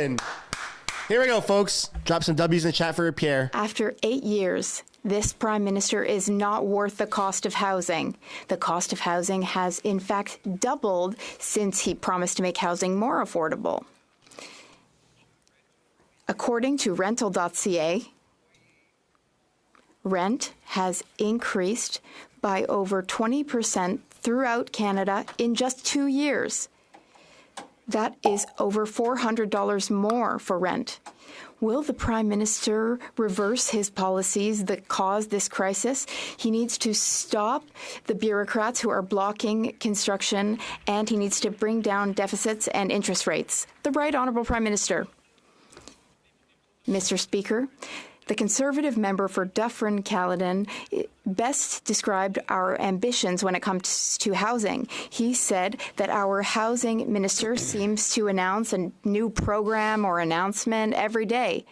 Caledon. Here we go, folks. Drop some W's in the chat for Pierre. After 8 years, this Prime Minister is not worth the cost of housing. The cost of housing has, in fact, doubled since he promised to make housing more affordable. According to rental.ca, rent has increased by over 20% throughout Canada in just 2 years. That is over $400 more for rent. Will the Prime Minister reverse his policies that caused this crisis? He needs to stop the bureaucrats who are blocking construction, and he needs to bring down deficits and interest rates. The Right Honourable Prime Minister. Mr. Speaker, the Conservative member for Dufferin-Caledon best described our ambitions when it comes to housing. He said that our housing minister seems to announce a new program or announcement every day.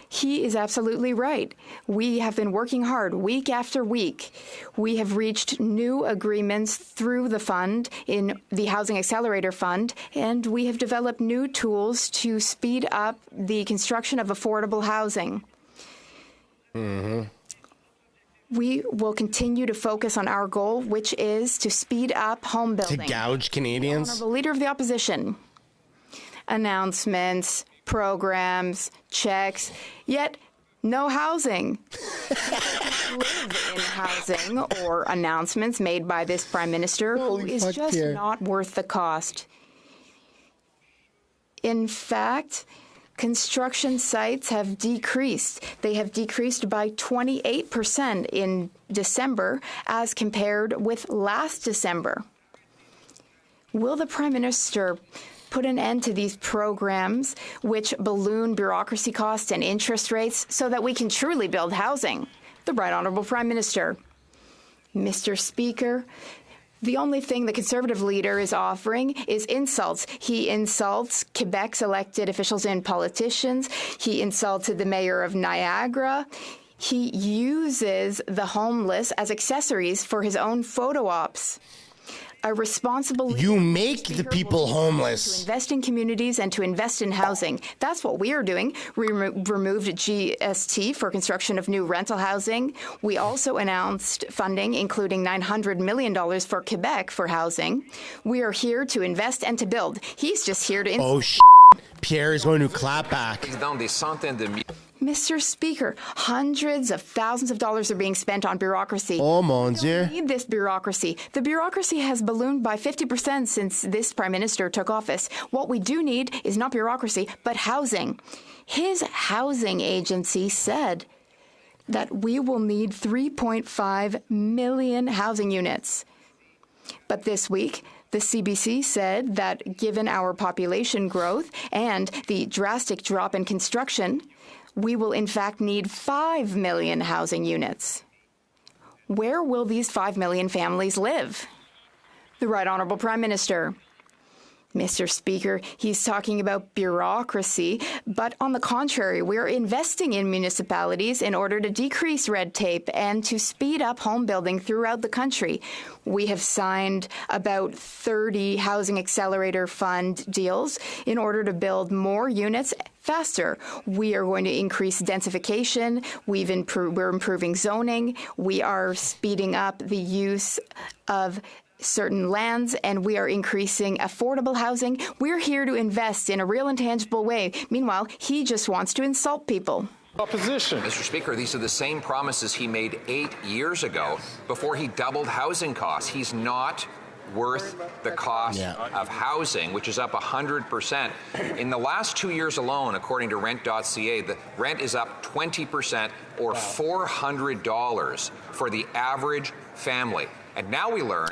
He is absolutely right. We have been working hard week after week. We have reached new agreements through the fund, in the Housing Accelerator Fund, and we have developed new tools to speed up the construction of affordable housing. We will continue to focus on our goal, which is to speed up home building. To gouge Canadians? The Leader of the Opposition. Announcements, programs, checks, yet no housing. Live in housing or announcements made by this Prime Minister who is just Pierre. not worth the cost. In fact, construction sites have decreased. They have decreased by 28% in December as compared with last December. Will the Prime Minister put an end to these programs which balloon bureaucracy costs and interest rates so that we can truly build housing? The Right Honourable Prime Minister. Mr. Speaker, the only thing the Conservative leader is offering is insults. He insults Quebec's elected officials and politicians. He insulted the mayor of Niagara. He uses the homeless as accessories for his own photo ops. A responsible leader, You make the people to homeless. invest in communities and to invest in housing. That's what we are doing. We removed GST for construction of new rental housing. We also announced funding, including $900 million for Quebec for housing. We are here to invest and to build. He's just here to... Oh, Pierre is going to clap back. Mr. Speaker, hundreds of thousands of dollars are being spent on bureaucracy. Oh, mon We Dieu. don't need this bureaucracy. The bureaucracy has ballooned by 50% since this Prime Minister took office. What we do need is not bureaucracy, but housing. His housing agency said that we will need 3.5 million housing units. But this week, the CBC said that given our population growth and the drastic drop in construction, we will in fact need 5 million housing units. Where will these 5 million families live? The Right Honourable Prime Minister. Mr. Speaker, he's talking about bureaucracy, but on the contrary, we're investing in municipalities in order to decrease red tape and to speed up home building throughout the country. We have signed about 30 Housing Accelerator Fund deals in order to build more units faster. We are going to increase densification. We're improving zoning. We are speeding up the use of certain lands, and we are increasing affordable housing. We're here to invest in a real and tangible way. Meanwhile, he just wants to insult people. Opposition. Mr. Speaker, these are the same promises he made 8 years ago before he doubled housing costs. He's not worth the cost of housing, which is up 100%. In the last 2 years alone, according to rent.ca, the rent is up 20% or $400 for the average family. And now we learn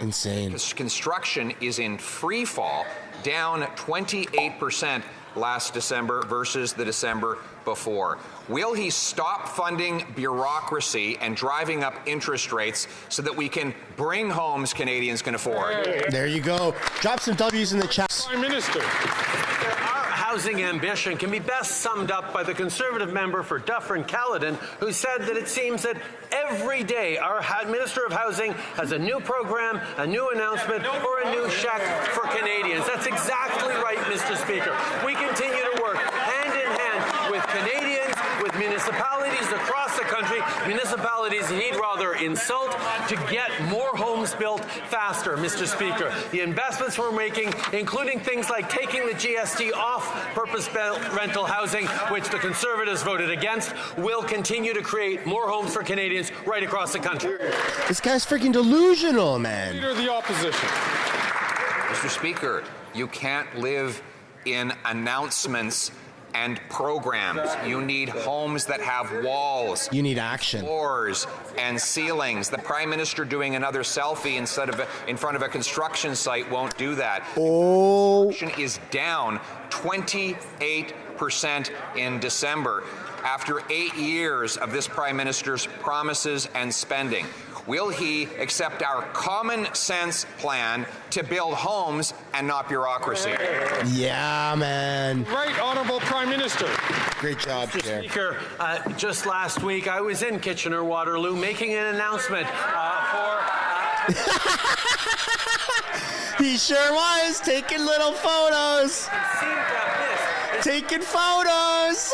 construction is in free fall, down 28% last December versus the December before. Will he stop funding bureaucracy and driving up interest rates so that we can bring homes Canadians can afford? There you go. Drop some W's in the chat. Prime Minister. Our housing ambition can be best summed up by the Conservative member for Dufferin-Caledon, who said that it seems that every day our Minister of Housing has a new program, a new announcement, or a new check for Canadians. That's exactly right, Mr. Speaker. We continue to work hand in municipalities he'd rather insult to get more homes built faster, Mr. Speaker. The investments we're making, including things like taking the GST off purpose-built rental housing, which the Conservatives voted against, will continue to create more homes for Canadians right across the country. This guy's freaking delusional, man. Leader of the Opposition. Mr. Speaker, you can't live in announcements and programs. You need homes that have walls. You need action. Floors and ceilings. The Prime Minister doing another selfie in front of a construction site won't do that. Oh. Construction is down 28% in December after 8 years of this Prime Minister's promises and spending. Will he accept our common sense plan to build homes and not bureaucracy? Yeah, man. Right Honourable Prime Minister. Great job, Mr. Pierre. Speaker, just last week I was in Kitchener-Waterloo making an announcement for... He sure was taking little photos. Taking photos.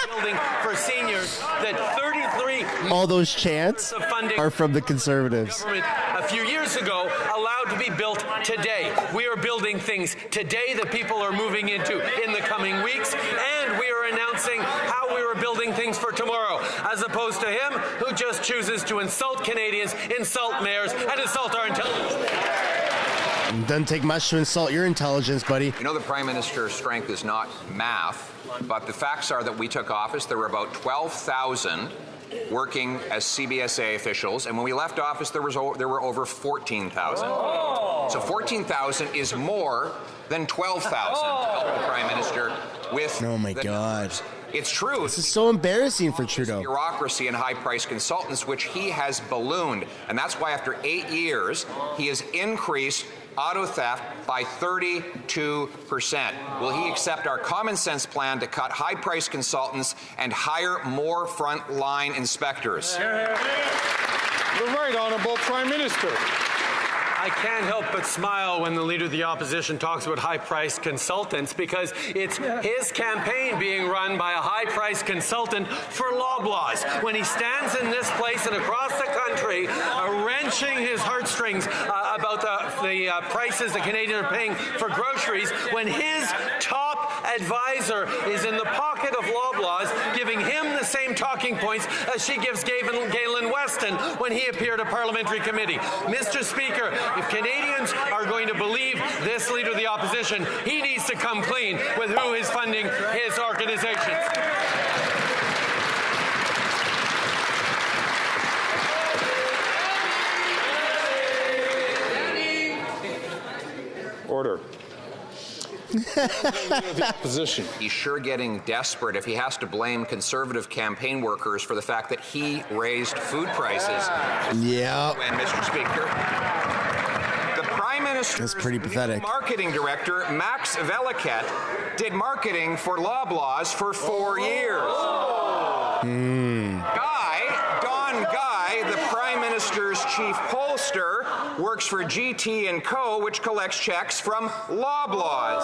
Building for seniors that 33 All those chants of funding are from the Conservatives. government a few years ago allowed to be built today. We are building things today that people are moving into in the coming weeks, and we are announcing how we are building things for tomorrow, as opposed to him who just chooses to insult Canadians, insult mayors, and insult our intelligence. It doesn't take much to insult your intelligence, buddy. You know, the Prime Minister's strength is not math, but the facts are that we took office, there were about 12,000 working as CBSA officials, and when we left office, there were over 14,000. So 14,000 is more than 12,000 to help the Prime Minister with Oh my the God. numbers. It's true. This is so embarrassing for Trudeau. Bureaucracy and high-priced consultants, which he has ballooned, and that's why after 8 years, he has increased auto theft by 32%. Will he accept our common sense plan to cut high-priced consultants and hire more front-line inspectors? The Right Honourable Prime Minister. I can't help but smile when the Leader of the Opposition talks about high-priced consultants, because it's his campaign being run by a high-priced consultant for Loblaws. When he stands in this place and across the country wrenching his heartstrings about the prices the Canadians are paying for groceries, when his top advisor is in the pocket of Loblaws giving him the same talking points as she gives Galen Weston when he appeared at Parliamentary Committee. Mr. Speaker, if Canadians are going to believe this Leader of the Opposition, he needs to come clean with who is funding his organizations. Order. The Opposition. He's sure getting desperate if he has to blame Conservative campaign workers for the fact that he raised food prices. Yeah. And Mr. Speaker, the Prime Minister's That's pretty pathetic. marketing director, Max Veliket, did marketing for Loblaws for 4 years. Don Guy, the Prime Minister's chief pollster, works for GT & Co., which collects checks from Loblaws.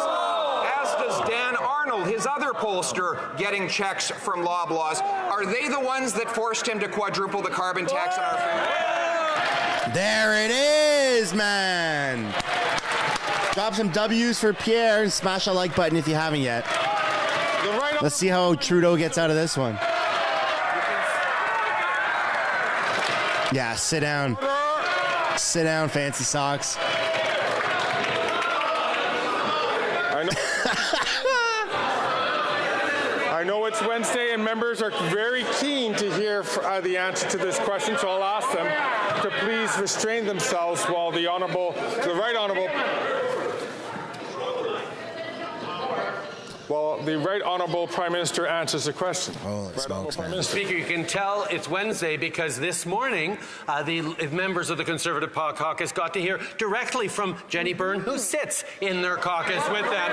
As does Dan Arnold, his other pollster, getting checks from Loblaws. Are they the ones that forced him to quadruple the carbon tax on our food? There it is, man. Drop some W's for Pierre and smash a like button if you haven't yet. Let's see how Trudeau gets out of this one. Yeah, sit down. Sit down, fancy socks. I know it's Wednesday and members are very keen to hear the answer to this question, so I'll ask them to please restrain themselves while the Right Honourable Prime Minister answers the question. Holy smokes, man. Speaker, you can tell it's Wednesday because this morning the members of the Conservative caucus got to hear directly from Jenny Byrne, who sits in their caucus with them,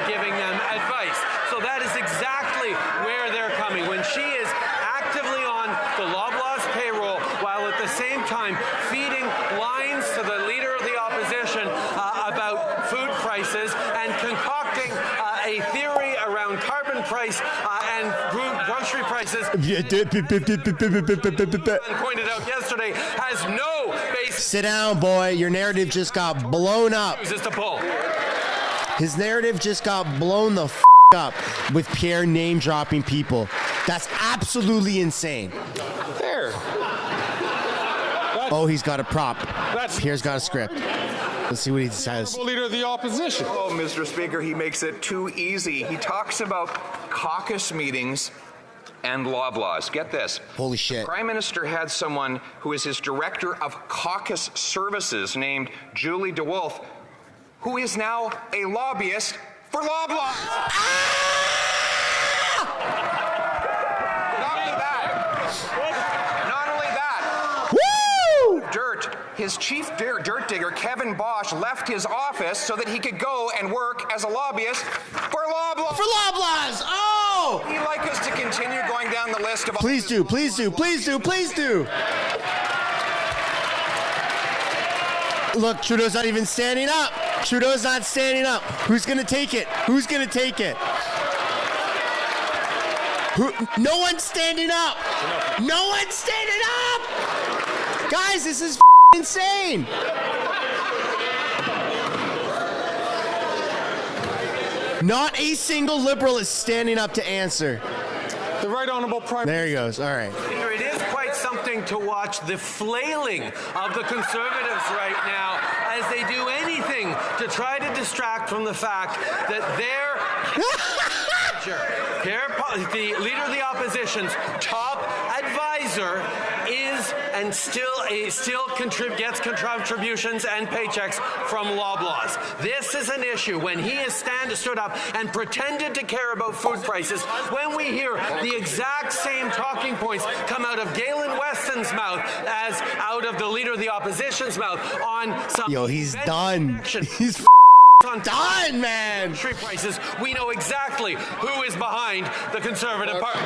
giving them advice. So that is exactly where they're coming. When she is actively on the Loblaws payroll, while at the same time feeding lines to the Leader of the Opposition about food prices and concocting a theory around carbon price and grocery prices, and pointed out yesterday, has no basis. Sit down, boy. Your narrative just got blown up. Just a poll. His narrative just got blown the up with Pierre name dropping people. That's absolutely insane. There. Oh, he's got a prop. That's Pierre's got a script. Let's see what he says. Leader of the opposition. Oh, Mr. Speaker, he makes it too easy. He talks about caucus meetings and Loblaws. Get this. Holy shit. Prime Minister had someone who is his director of caucus services named Julie DeWolf, who is now a lobbyist for Loblaws. Not only that. Woo! Dirt. His chief dirt digger, Kevin Bosch, left his office so that he could go and work as a lobbyist for Loblaws. For Loblaws! Oh! He'd like us to continue going down the list of... Please do, please do, please do, please do! Look, Trudeau's not even standing up. Trudeau's not standing up. Who's gonna take it? Who's gonna take it? No one's standing up. No one's standing up. Guys, this is insane. Not a single Liberal is standing up to answer. The Right Honourable Prime There he goes. All right. It is quite something to watch the flailing of the Conservatives right now as they do anything to try to distract from the fact that their the leader of the opposition's top advisor is and still gets contributions and paychecks from Loblaws. This is an issue when he has stood up and pretended to care about food prices, when we hear the exact same talking points come out of Galen Weston's mouth as out of the leader of the opposition's mouth on some... Yo, he's done. He's done, man. Prices, we know exactly who is behind the Conservative Party.